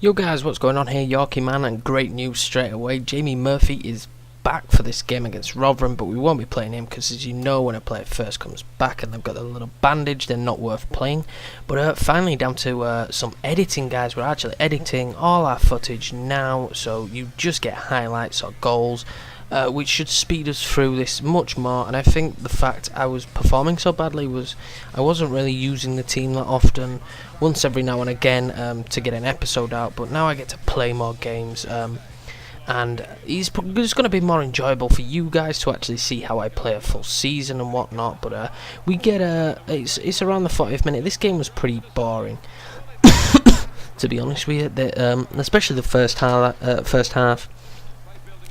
Yo guys, what's going on here? Yorkie man, and great news straight away. Jamie Murphy is back for this game against Rotherham, but we won't be playing him because, as you know, when a player first comes back and they've got a little bandage, they're not worth playing. But finally down to some editing, guys. We're actually editing all our footage now, so you just get highlights or goals, which should speed us through this much more. And I think the fact I was performing so badly was I wasn't really using the team that often, once every now and again, to get an episode out, but now I get to play more games, and it's going to be more enjoyable for you guys to actually see how I play a full season and whatnot. But we get it's around the 40th minute. This game was pretty boring, to be honest with you, especially the first half.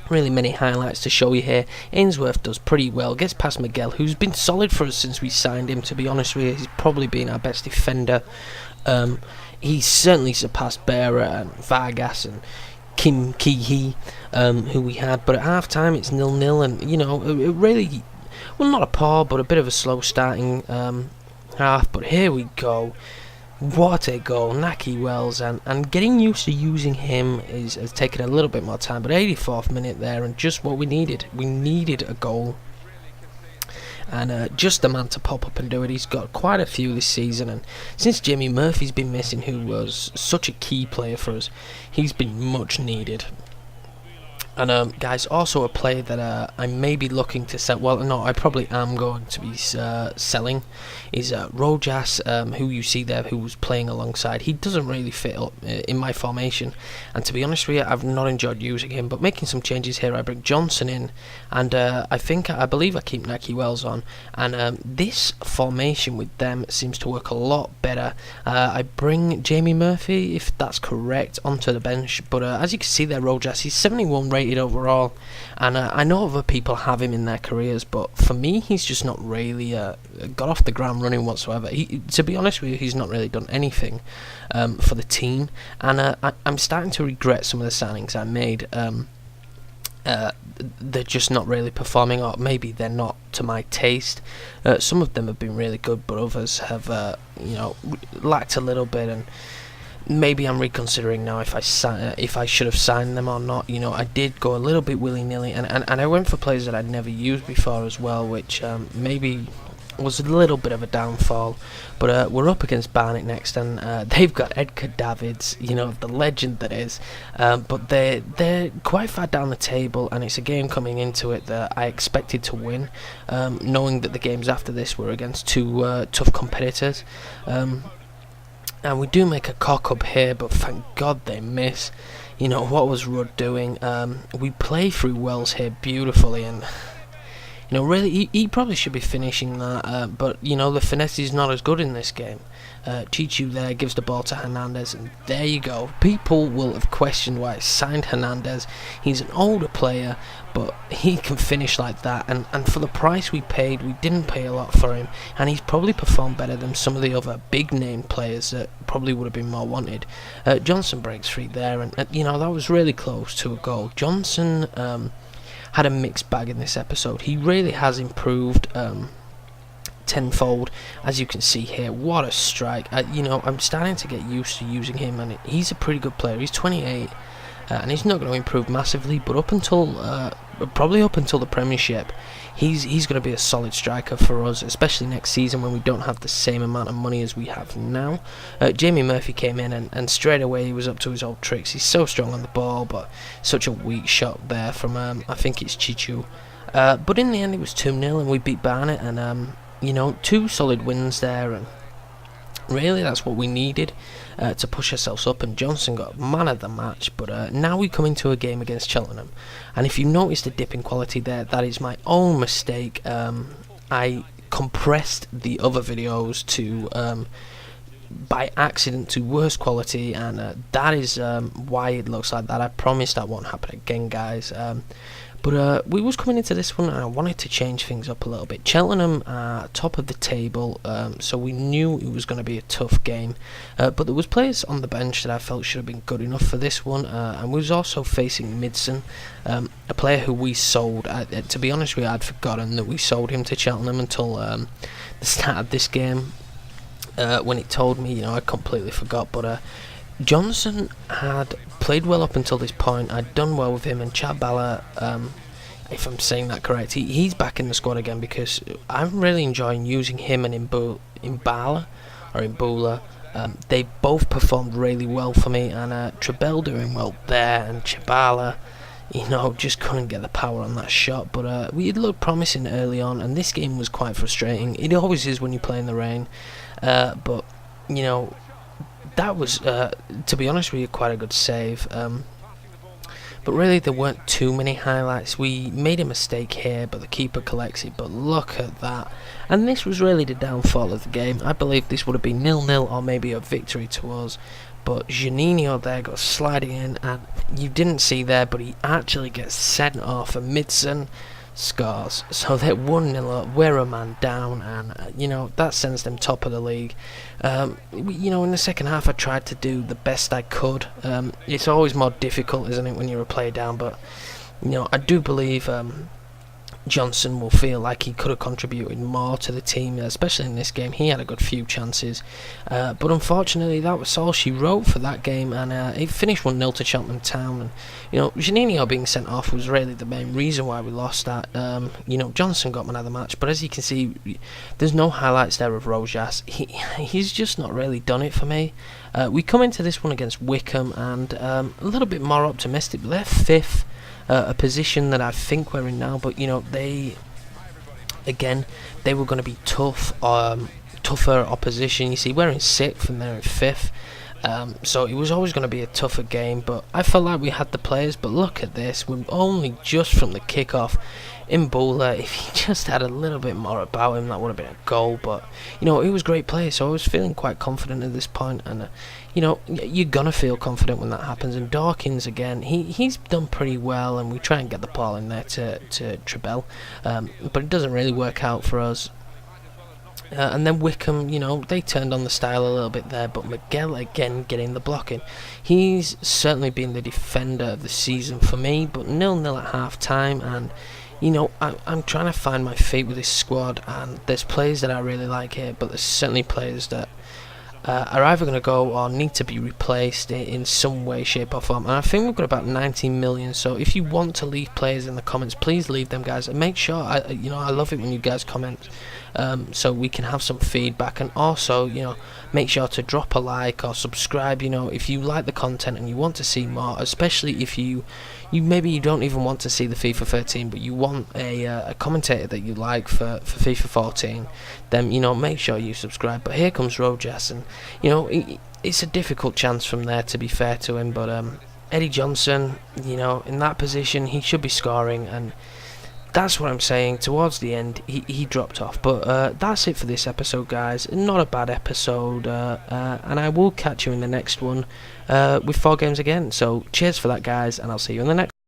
Really many highlights to show you here. Ainsworth does pretty well, gets past Miguel, who's been solid for us since we signed him, to be honest with you. He's probably been our best defender. He's certainly surpassed Bearer and Vargas and Kim Ki-hee, who we had. But at half time it's 0-0, and you know, it really, well, not a poor but a bit of a slow starting half. But here we go. What a goal, Naki Wells, and getting used to using him has taken a little bit more time, but 84th minute there, and just what we needed. We needed a goal, and just the man to pop up and do it. He's got quite a few this season, and since Jamie Murphy's been missing, who was such a key player for us, he's been much needed. And guys, also a player that I may be looking to sell. Well, no, I probably am going to be selling. Is Rojas, who you see there, who was playing alongside. He doesn't really fit up in my formation, and to be honest with you, I've not enjoyed using him. But making some changes here, I bring Johnson in, and I believe I keep Naki Wells on. And this formation with them seems to work a lot better. I bring Jamie Murphy, if that's correct, onto the bench. But as you can see there, Rojas, he's 71 rated overall, and I know other people have him in their careers, but for me he's just not really got off the ground running whatsoever. To be honest with you, he's not really done anything for the team, and I'm starting to regret some of the signings I made. They're just not really performing, or maybe they're not to my taste. Some of them have been really good, but others have lacked a little bit, and maybe I'm reconsidering now if I should have signed them or not. You know, I did go a little bit willy-nilly, and I went for players that I'd never used before as well, which maybe was a little bit of a downfall. But we're up against Barnet next, and they've got Edgar Davids, you know, the legend that is. But they're quite far down the table, and it's a game coming into it that I expected to win, knowing that the games after this were against two tough competitors. And we do make a cock-up here, but thank God they miss. You know, what was Rudd doing? We play through Wells here beautifully, and you know, really, he probably should be finishing that, but you know, the finesse is not as good in this game. Chichu there gives the ball to Hernandez, and there you go. People will have questioned why I signed Hernandez. He's an older player, but he can finish like that, and for the price we paid, we didn't pay a lot for him, and he's probably performed better than some of the other big name players that probably would have been more wanted. Johnson breaks free there, and you know, that was really close to a goal. Johnson had a mixed bag in this episode. He really has improved tenfold, as you can see here. What a strike. You know, I'm starting to get used to using him, and he's a pretty good player. He's 28, and he's not going to improve massively, but probably up until the Premiership, he's going to be a solid striker for us, especially next season when we don't have the same amount of money as we have now. Jamie Murphy came in, and straight away he was up to his old tricks. He's so strong on the ball, but such a weak shot there from I think it's Chichu. But in the end it was 2-0, and we beat Barnet, and you know, 2 solid wins there, and really that's what we needed to push ourselves up. And Johnson got man of the match. But now we come into a game against Cheltenham, and if you notice the dip in quality there, that is my own mistake. I compressed the other videos to by accident to worse quality, and that is why it looks like that. I promise that won't happen again, guys. But we was coming into this one, and I wanted to change things up a little bit. Cheltenham are top of the table, so we knew it was going to be a tough game. But there was players on the bench that I felt should have been good enough for this one, and we was also facing Midson, a player who we sold. To be honest with you, I'd forgotten that we sold him to Cheltenham until the start of this game. When it told me, you know, I completely forgot. But Johnson had played well up until this point. I'd done well with him, and Chad Balla, if I'm saying that correct, he's back in the squad again because I'm really enjoying using him and Imbala. They both performed really well for me, and Trebell doing well there, and Chibala, just couldn't get the power on that shot. But we had looked promising early on, and this game was quite frustrating. It always is when you play in the rain. But that was, to be honest with you, quite a good save. But really, there weren't too many highlights. We made a mistake here, but the keeper collects it. But look at that. And this was really the downfall of the game. I believe this would have been 0-0 or maybe a victory to us. But Juninho there got sliding in, and you didn't see there, but he actually gets sent off, and Midson scores. So they're 1-0 up, we're a man down, and that sends them top of the league. In the second half I tried to do the best I could. It's always more difficult, isn't it, when you're a player down, but I do believe Johnson will feel like he could have contributed more to the team, especially in this game. He had a good few chances, but unfortunately that was all she wrote for that game, and it finished 1-0 to Cheltenham Town. And Juninho being sent off was really the main reason why we lost that. Johnson got man of the match, but as you can see, there's no highlights there of Rojas. He's just not really done it for me. We come into this one against Wickham, and a little bit more optimistic, but they're fifth. A position that I think we're in now, but they were going to be tougher opposition. You see, we're in 6th and they're in 5th, so it was always going to be a tougher game, but I felt like we had the players. But look at this, we're only just from the kickoff. Imbula, if he just had a little bit more about him, that would have been a goal. But it was great play, so I was feeling quite confident at this point. And you're gonna feel confident when that happens. And Dawkins again, he's done pretty well, and we try and get the ball in there to Trebell, but it doesn't really work out for us. And then Wickham, they turned on the style a little bit there, but Miguel again getting the blocking. He's certainly been the defender of the season for me, but 0-0 at half time, and I'm trying to find my feet with this squad, and there's players that I really like here, but there's certainly players that are either going to go or need to be replaced in some way, shape or form. And I think we've got about 19 million, so if you want to leave players in the comments, please leave them, guys, and make sure, I love it when you guys comment, so we can have some feedback. And also, make sure to drop a like or subscribe, if you like the content and you want to see more, especially if you maybe you don't even want to see the FIFA 13, but you want a commentator that you like for FIFA 14, then make sure you subscribe. But here comes Rojas, and it's a difficult chance from there, to be fair to him, but Eddie Johnson, in that position he should be scoring, and that's what I'm saying. Towards the end he dropped off. But that's it for this episode, guys. Not a bad episode, and I will catch you in the next one with 4 games again. So cheers for that, guys, and I'll see you in the next